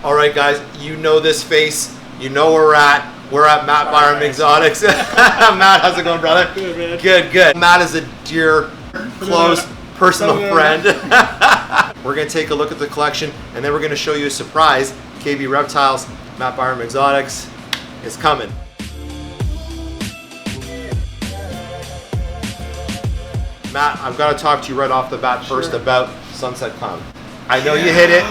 All right, guys, you know this face. You know where we're at. We're at Matt Byram Exotics. Matt, how's it going, brother? Good, man. Good, good. Matt is a dear, close, personal friend. We're going to take a look at the collection, and then we're going to show you a surprise. KB Reptiles, Matt Byram Exotics is coming. Matt, I've got to talk to you right off the bat first about Sunset Clown. I know you hit it,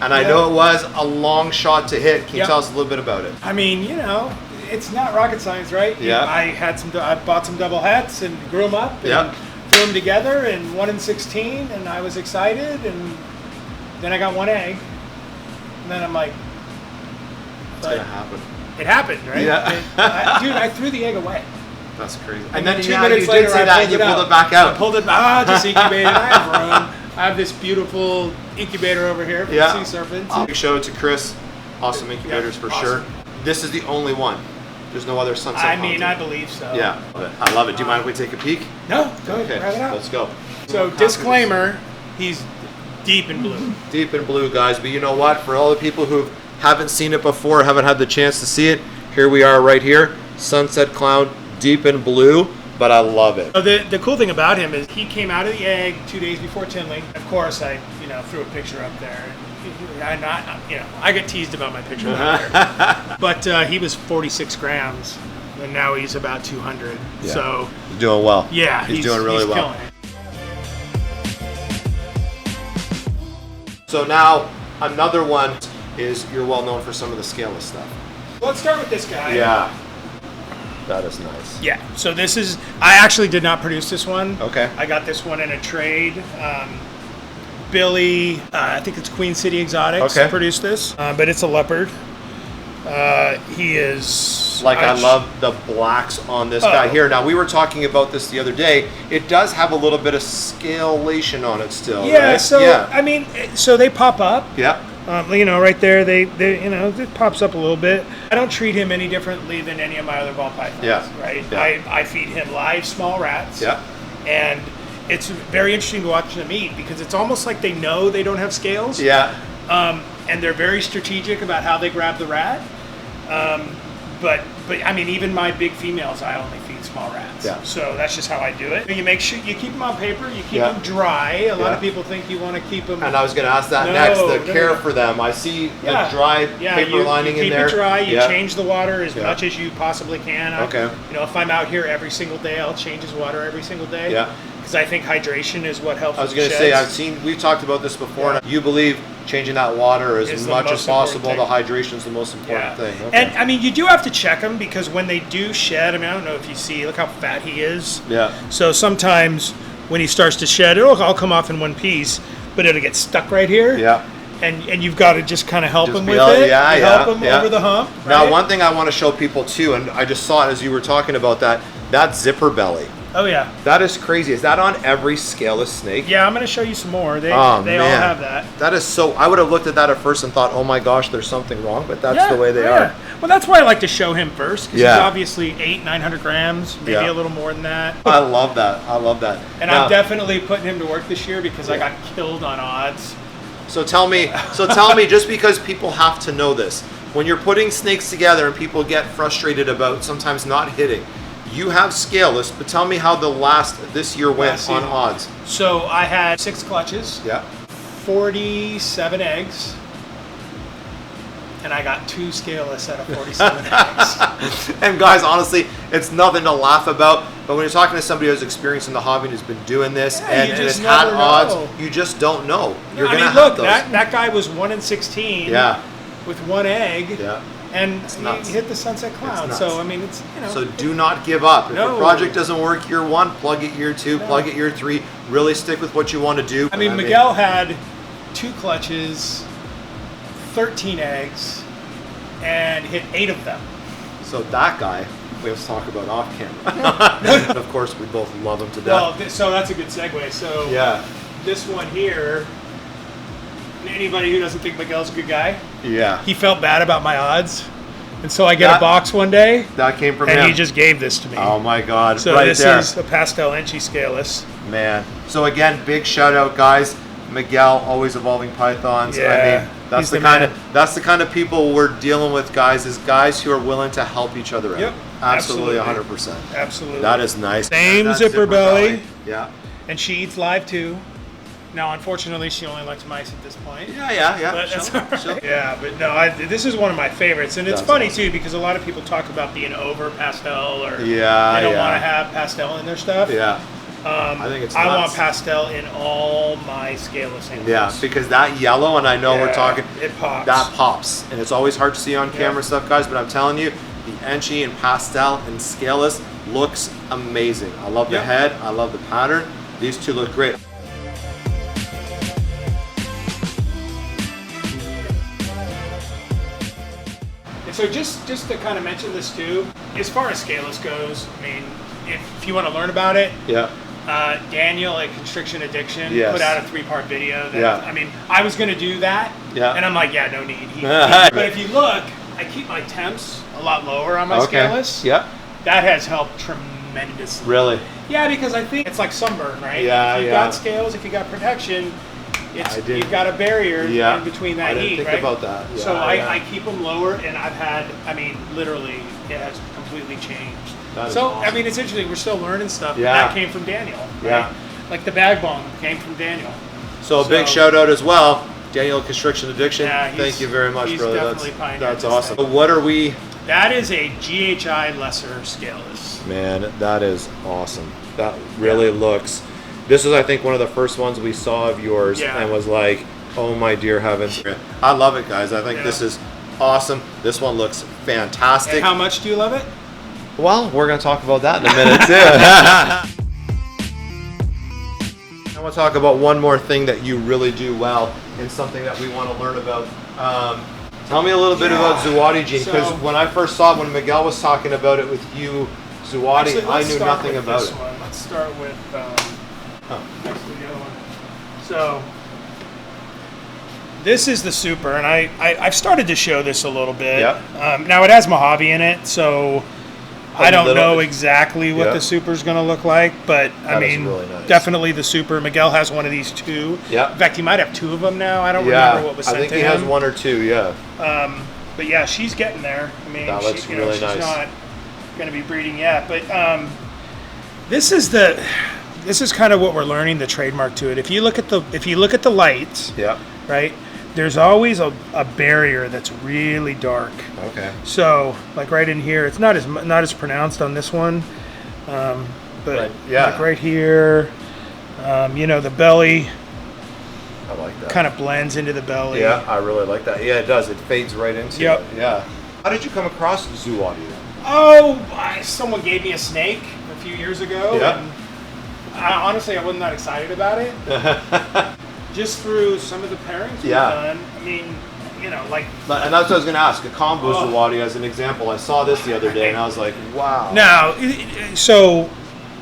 and I know it was a long shot to hit. Can you tell us a little bit about it? I mean, you know, it's not rocket science, right? Yeah. I bought some double hats and grew them up and threw them together and 1 in 16, and I was excited, and then I got 1 egg, and then I'm like, it's going to happen. It happened, right? Yeah. Dude, I threw the egg away. That's crazy. And then 2 minutes later, you pulled it back out. I pulled it just incubated. I have room. I have this beautiful incubator over here for sea serpents. Big shout out to Chris. Awesome incubators for sure. This is the only one. There's no other Sunset I mean, I believe so. Yeah, I love it. Do you mind if we take a peek? No, go ahead, grab it out. Let's go. So, disclaimer, he's deep in blue. Deep in blue, guys. But you know what? For all the people who haven't seen it before, haven't had the chance to see it, here we are right here. Sunset Clown, deep in blue. But I love it. So the cool thing about him is he came out of the egg 2 days before Tinley. Of course, I threw a picture up there. I get teased about my picture up there. But he was 46 grams, and now he's about 200. Yeah. So he's doing well. Yeah, he's doing really well. Killing it. So now another one is you're well known for some of the scaleless stuff. Let's start with this guy. Yeah. That is nice. Yeah, so this is, I actually did not produce this one. Okay. I got this one in a trade. Billy, I think it's Queen City Exotics, produced this, but it's a leopard. He is... I love the blacks on this guy here. Now, we were talking about this the other day. It does have a little bit of scalation on it still, right? I mean, so they pop up. Yeah. Right there, they it pops up a little bit. I don't treat him any differently than any of my other ball pythons, right? Yeah. I feed him live small rats. Yeah. And it's very interesting to watch them eat because it's almost like they know they don't have scales. Yeah. And they're very strategic about how they grab the rat. But I mean, even my big females, I only feed small rats. Yeah. So that's just how I do it. You make sure you keep them on paper. You keep them dry. A lot of people think you want to keep them. And I was going to ask that next. The care for them. I see the dry paper lining in there. Keep it dry. You change the water as much as you possibly can. If I'm out here every single day, I'll change his water every single day. Yeah. Because I think hydration is what helps. I was going to say, we've talked about this before. And you believe changing that water as much as possible. The hydration is the most important thing. Okay. And I mean, you do have to check them because when they do shed, I mean, I don't know if you see, look how fat he is. Yeah. So sometimes when he starts to shed, it'll all come off in one piece, but it'll get stuck right here. Yeah. And you've got to just kind of help him with it. Help him over the hump. Right? Now, one thing I want to show people too, and I just saw it as you were talking about that zipper belly. Oh yeah. That is crazy. Is that on every scaleless snake? Yeah, I'm going to show you some more. They all have that. That is so. I would have looked at that at first and thought, oh my gosh, there's something wrong, but that's the way they are. Well, that's why I like to show him first because he's obviously 800-900 grams, maybe a little more than that. I love that. And I'm definitely putting him to work this year because I got killed on odds. So tell me, just because people have to know this, when you're putting snakes together and people get frustrated about sometimes not hitting, you have scaleless, but tell me how this year went on odds. So I had 6 clutches, 47 eggs, and I got 2 scaleless out of 47 eggs. And guys, honestly, it's nothing to laugh about, but when you're talking to somebody who's experienced in the hobby and who's been doing this and has had odds, you just don't know. You're going to have those. That guy was 1 in 16 with 1 egg. Yeah. And he hit the Sunset Clown. So, I mean, it's, So do not give up. If a project doesn't work year 1, plug it year 2, plug it year 3. Really stick with what you want to do. I mean, Miguel had 2 clutches, 13 eggs, and hit 8 of them. So that guy, we have to talk about off camera. Of course, we both love him to death. Well, so that's a good segue. So this one here, anybody who doesn't think Miguel's a good guy, he felt bad about my odds, and so I get a box one day. That came from him, and he just gave this to me. Oh my God! So this is a pastel Enchi scaleless. Man. So again, big shout out, guys. Miguel, always evolving pythons. Yeah. I mean, That's the kind of people we're dealing with, guys. Is guys who are willing to help each other out. Yep. Absolutely, 100%. Absolutely. That is nice. Same zipper belly. Yeah. And she eats live too. Now, unfortunately, she only likes mice at this point. Yeah. But that's Sure, all right. sure. Yeah, but no, this is one of my favorites, and it's That's funny awesome. too because a lot of people talk about being over pastel or Yeah, they don't yeah. want to have pastel in their stuff. Yeah. I think it's I want nuts. pastel in all my scaleless animals. Yeah, because that yellow, and I know we're talking, it pops. that pops, and it's always hard to see on camera stuff, guys. But I'm telling you, the Enchi and pastel and scaleless looks amazing. I love the head. I love the pattern. These two look great. So just to kind of mention this too, as far as scaleless goes, I mean, if you want to learn about it, Daniel at Constriction Addiction put out a 3-part video. That, I mean, I was going to do that, and I'm like, yeah, no need. But if you look, I keep my temps a lot lower on my scaleless. Yep. That has helped tremendously. Really? Yeah, because I think it's like sunburn, right? Yeah, if you've got scales, if you got protection, you've got a barrier in between that heat, think right? about that. Yeah, so I keep them lower, and I've had, I mean, literally, it has completely changed. So, awesome. I mean, it's interesting. We're still learning stuff. Yeah. That came from Daniel. Right? Yeah. Like the bag bone came from Daniel. So a big shout out as well, Daniel Constriction Addiction. Yeah, thank you very much, he's brother. Definitely that's awesome. So what are we? That is a GHI lesser scaleless. Man, that is awesome. That really looks. This was, I think, one of the first ones we saw of yours, and was like, oh my dear heavens. I love it, guys. I think this is awesome. This one looks fantastic. And how much do you love it? Well, we're going to talk about that in a minute, too. I want to talk about one more thing that you really do well, and something that we want to learn about. Tell me a little bit about Zuwadi Gene, because when I first saw it, when Miguel was talking about it with you, Zuwadi, I knew nothing about it. Let's start with next to the other one. So this is the super, and I've started to show this a little bit. Now it has Mojave in it, so I don't know exactly what the super is going to look like, but I mean, really nice. Definitely the super. Miguel has one of these too. In fact, he might have 2 of them now. I don't remember what was sent to him. I think he has 1 or 2. But yeah, she's getting there. I mean, that looks really she's nice. Not going to be breeding yet, but this is kind of what we're learning, the trademark to it. If you look at the lights, right, there's always a barrier that's really dark. Okay. So like right in here, it's not as pronounced on this one, but like right here, the belly. I like that. Kind of blends into the belly. Yeah, I really like that. Yeah, it does. It fades right into it. Yeah. How did you come across Zuwadi then? Oh, someone gave me a snake a few years ago. And honestly, I wasn't that excited about it. Just through some of the pairings we've done. I mean, like... And that's what I was going to ask. A combo Zuwadi as an example. I saw this the other day, and I was like, wow. Now, so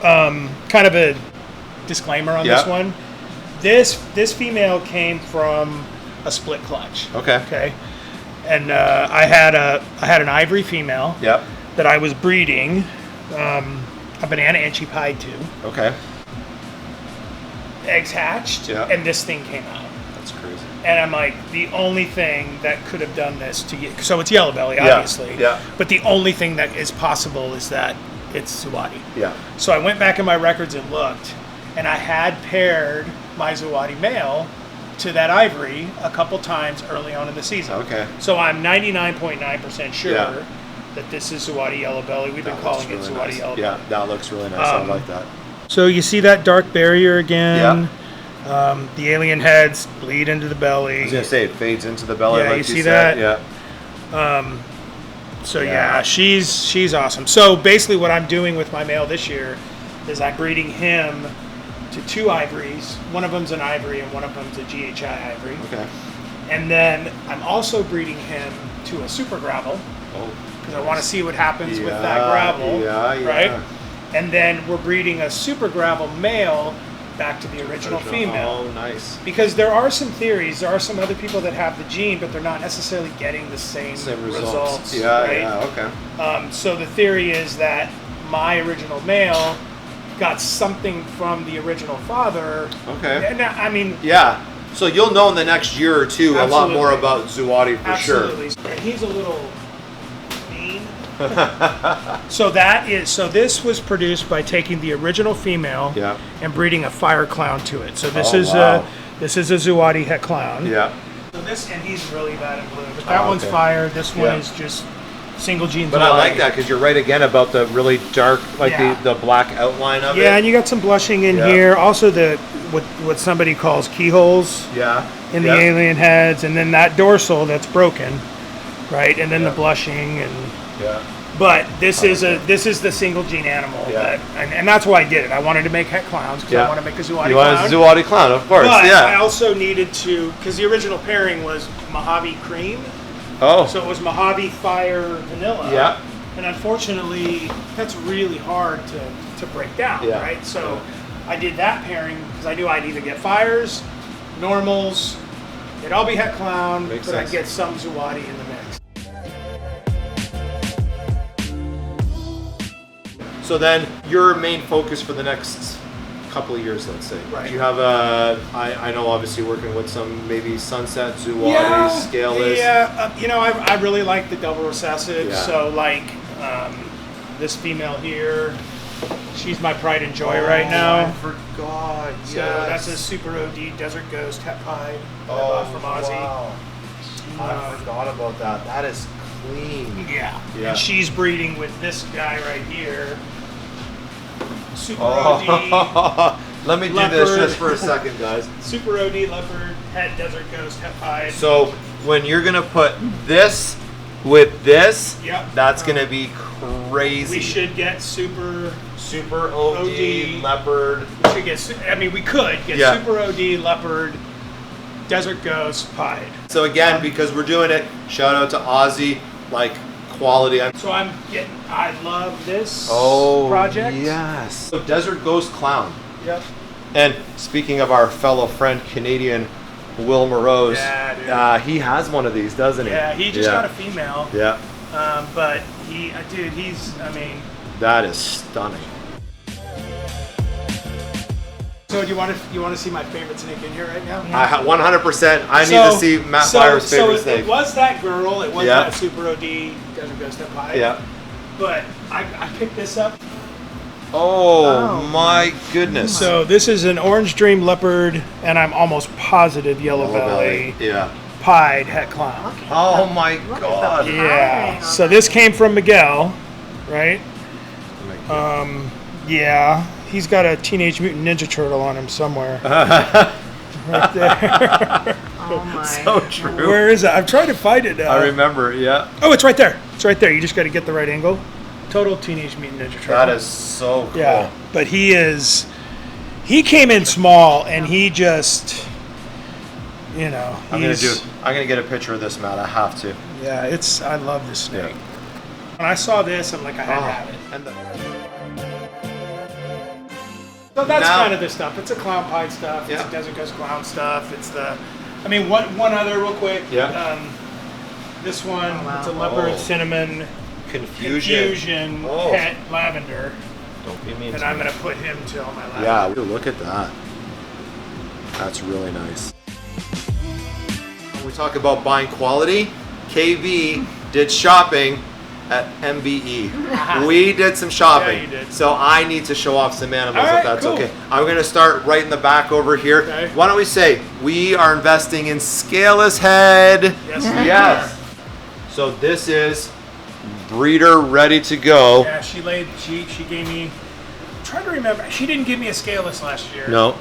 kind of a disclaimer on this one. This female came from a split clutch. Okay. And I had an ivory female that I was breeding a banana Enchi pied to. Okay. Eggs hatched, and this thing came out. That's crazy. And I'm like, the only thing that could have done this to get, so it's yellow belly, obviously. But the only thing that is possible is that it's Zuwadi. So I went back in my records and looked, and I had paired my Zuwadi male to that ivory a couple times early on in the season. Okay. So I'm 99.9% sure that this is Zuwadi yellow belly. We've been calling it Zuwadi yellow belly. Yeah, that looks really nice. I like that. So you see that dark barrier again. The alien heads bleed into the belly. I was going to say, it fades into the belly. Yeah, like you see that? She's awesome. So basically what I'm doing with my male this year is I'm breeding him to 2 ivories. One of them's an ivory and one of them's a GHI ivory. Okay. And then I'm also breeding him to a super gravel. Because I want to see what happens with that gravel. Right? And then we're breeding a super gravel male back to the original female. Oh, nice. Because there are some theories, there are some other people that have the gene, but they're not necessarily getting the same results. Okay. So the theory is that my original male got something from the original father. Okay. And I mean, So you'll know in the next year or two a lot more about Zuati for sure. Absolutely. And he's a little mean. So this was produced by taking the original female and breeding a fire clown to it. So this is a Zuati het clown. Yeah. So this, and he's really bad at blue. But that one's fire. This one is just single gene. But I like that because you're right again about the really dark, like the black outline of it. Yeah, and you got some blushing in here. Also what somebody calls keyholes. Yeah. In the alien heads, and then that dorsal that's broken, right? And then the blushing and. Yeah. But this is the single gene animal, and that's why I did it. I wanted to make het clowns because I want to make a Zuati clown. You want a Zuati clown, of course. But I also needed to, because the original pairing was Mojave cream. Oh. So it was Mojave fire vanilla. Yeah. And unfortunately, that's really hard to break down, right? So I did that pairing because I knew I'd either get fires, normals, it'd all be het clown, but I'd get some Zuati in the mix. So then, your main focus for the next couple of years, let's say. Right. Do you have I know obviously working with some maybe Sunset, Zuati, Scaleless. Yeah, I really like the double recessive. Yeah. So like this female here, she's my pride and joy right now. I forgot. So that's a Super OD Desert Ghost Het Pied that I bought from Ozzy. Wow. I forgot about that. That is clean. Yeah. Yeah. And she's breeding with this guy right here. Super OD. Let me do this just for a second, guys. Super OD Leopard, Het Desert Ghost, Het Pied. So when you're gonna put this with this, that's gonna be crazy. We should get Super OD Leopard. We should get. We could get Super OD Leopard, Desert Ghost, Pied. So again, because we're doing it, shout out to Ozzy, like quality. So I love this Oh, project. yes. So Desert Ghost Clown. Yep. And speaking of our fellow friend, Canadian Will Morose, he has one of these, doesn't he? Yeah, he just got a female. Yeah. But he's, That is stunning. So do you want to see my favorite snake in here right now? 100%. I need to see Matt Byram's favorite snake. It was that girl. It was that Super OD Desert Ghost Het Pied. Yeah. But I picked this up. Oh my goodness. So this is an Orange Dream Leopard, and I'm almost positive Yellow Belly. Yeah. Pied Het Clown. Oh my God. Yeah. So this came from Miguel, right? Yeah. He's got a Teenage Mutant Ninja Turtle on him somewhere. Right there. Oh my. So true. Where is it? I'm trying to find it now. I remember, yeah. Oh, it's right there. It's right there. You just got to get the right angle. Total Teenage Mutant Ninja Turtle. That is so cool. Yeah, but he came in small, and he just, I'm gonna get a picture of this, Matt. I have to. Yeah, I love this snake. When I saw this, I'm like, I had to have it. And So that's kind of the stuff. It's a clown pied stuff. It's a Desert Ghost clown stuff. It's one other real quick. Yeah. This one, it's a leopard cinnamon confusion het lavender. Don't be mean. And I'm gonna put him to all my lavender. Yeah, look at that. That's really nice. When we talk about buying quality, KV did shopping at MBE. We did some shopping. Yeah, you did. So I need to show off some animals All if that's right, okay. I'm going to start right in the back over here. Okay. Why don't we say we are investing in Scaleless Head. Yes. So this is breeder ready to go. Yeah, she gave me, I'm trying to remember, she didn't give me a scaleless last year. No.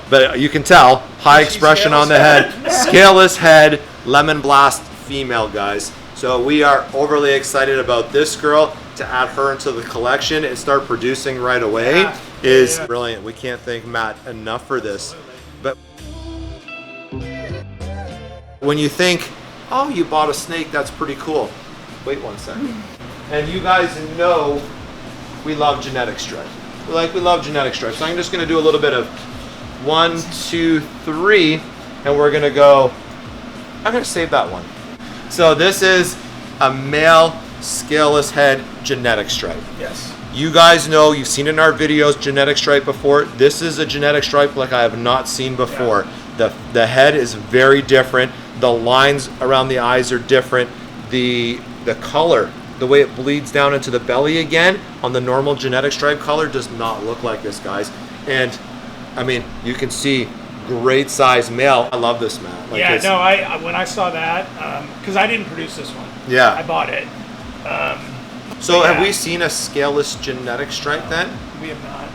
But you can tell, high expression on the head. Scaleless head, lemon blast female, guys. So we are overly excited about this girl. To add her into the collection and start producing right away is brilliant. We can't thank Matt enough for this. But when you think, oh, you bought a snake, that's pretty cool. Wait 1 second. And you guys know we love genetic stripe. We love genetic stripe. So I'm just going to do a little bit of 1, 2, 3, and we're going to go. I'm going to save that one. So this is a male scaleless head genetic stripe. Yes. You guys know, you've seen in our videos genetic stripe before. This is a genetic stripe like I have not seen before. The head is very different. The lines around the eyes are different. The color, the way it bleeds down into the belly again on the normal genetic stripe color does not look like this, guys. And I mean, you can see great size male. I love this, Matt. Like, yeah, no, when I saw that, because I didn't produce this one. Yeah. I bought it. So yeah. have we seen a scaleless genetic stripe then? We have not.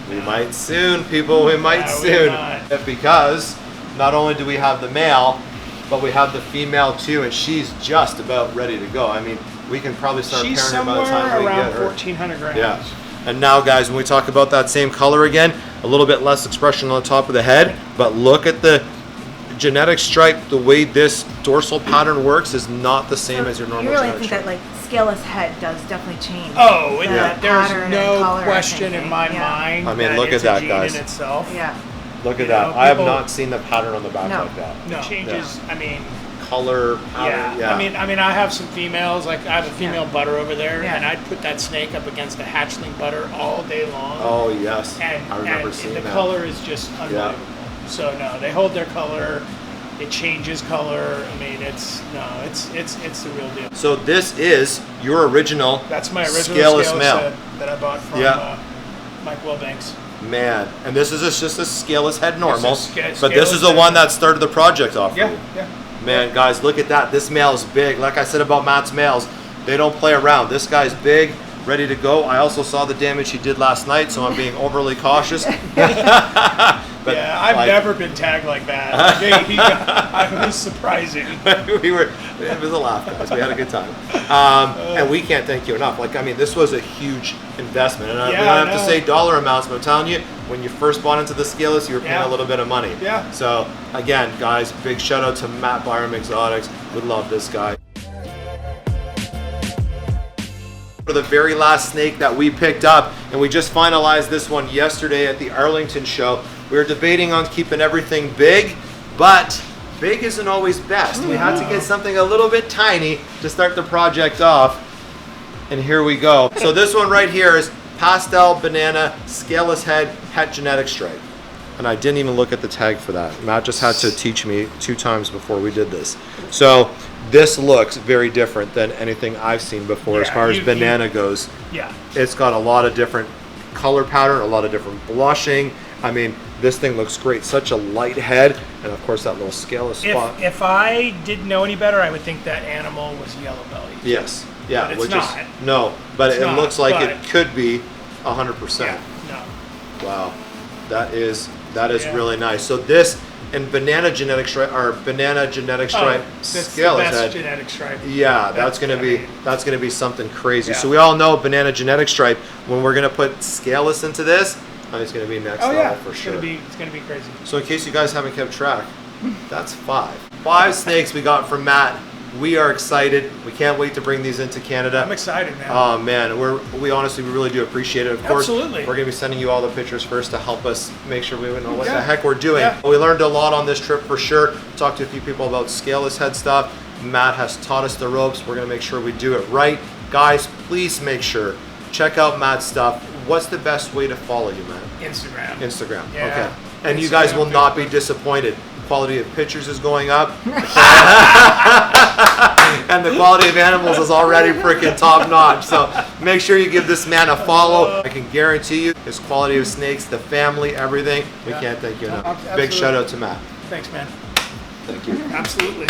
We might soon, people. We might No, soon. we're not. Because not only do we have the male, but we have the female too, and she's just about ready to go. I mean, we can probably start She's pairing her by the somewhere time we around get her. 1,400 grams. Yeah. And now, guys, when we talk about that same color again, a little bit less expression on the top of the head, but look at the genetic stripe. The way this dorsal pattern works is not the same as your normal You really genetic think stripe. that like scaleless head does definitely change. Oh, the there's pattern and no color, I question think, in my yeah. mind. I mean, that look it's at that, a gene guys. in itself. Yeah. Look at You that. know, I have people- not seen the pattern on the back No. like that. No, it changes. I mean, Color, yeah. pattern, yeah. I mean, I have some females. Like I have a female butter over there, Yeah. and I'd put that snake up against a hatchling butter all day long. Oh, yes. and, I remember and seeing the that. color is just unbelievable. So no, they hold their color. It changes color. I mean, it's the real deal. So this is your original That's my original scaleless scaleless male. head that I bought from Yeah. Mike Wilbanks. Man. And this is just a scaleless head normal. It's a But this is the scaleless one head. that started the project off Yeah, for you. yeah. Man, guys, look at that. This male is big. Like I said about Matt's males, they don't play around. This guy's big, ready to go. I also saw the damage he did last night, so I'm being overly cautious. But Yeah, I've like, never been tagged like that. Like, it was surprising. it was a laugh, guys. We had a good time. And we can't thank you enough. Like, I mean, this was a huge investment. And we Yeah, don't have I to know. say dollar amounts, but I'm telling you, when you first bought into the scaleless, you were paying Yeah. a little bit of money. Yeah. So, again, guys, big shout out to Matt Byram Exotics. We love this guy. For the very last snake that we picked up, and we just finalized this one yesterday at the Arlington show. We were debating on keeping everything big, but big isn't always best. We had to get something a little bit tiny to start the project off, and here we go. So this one right here is pastel banana scaleless head het genetic stripe, and I didn't even look at the tag for that. Matt just had to teach me 2 times before we did this. So this looks very different than anything I've seen before as Yeah, far as you- banana goes. Yeah. It's got a lot of different color pattern, a lot of different blushing. I mean, this thing looks great. Such a light head, and of course that little scaleless spot. If I didn't know any better, I would think that animal was yellow belly. Yes, yeah, But it's which not. is no, but It's it not, looks like it but- could be 100%. No. Wow, that is Yeah. really nice. So this and banana genetic stripe or banana genetic stripe that's the scaleless best head. genetic stripe. Yeah, that's gonna I be mean, something crazy. Yeah. So we all know banana genetic stripe. When we're gonna put scaleless into this, it's gonna be next Oh level yeah, for it's sure. gonna be crazy. So in case you guys haven't kept track, that's 5 snakes we got from Matt. We are excited. We can't wait to bring these into Canada. I'm excited, man. Oh man, we honestly really do appreciate it. Of course, Absolutely. we're gonna be sending you all the pictures first to help us make sure we know what Yeah. the heck we're doing. Yeah. We learned a lot on this trip for sure. Talked to a few people about scaleless head stuff. Matt has taught us the ropes. We're gonna make sure we do it right. Guys, please make sure, check out Matt's stuff. What's the best way to follow you, Matt? Instagram. Instagram. Yeah. Okay. And you guys Instagram, will not be Facebook. disappointed. Quality of pictures is going up. And the quality of animals is already freaking top notch. So make sure you give this man a follow. I can guarantee you his quality of snakes, the family, everything. We can't thank you enough. Absolutely. Big shout out to Matt. Thanks, man. Thank you. Absolutely.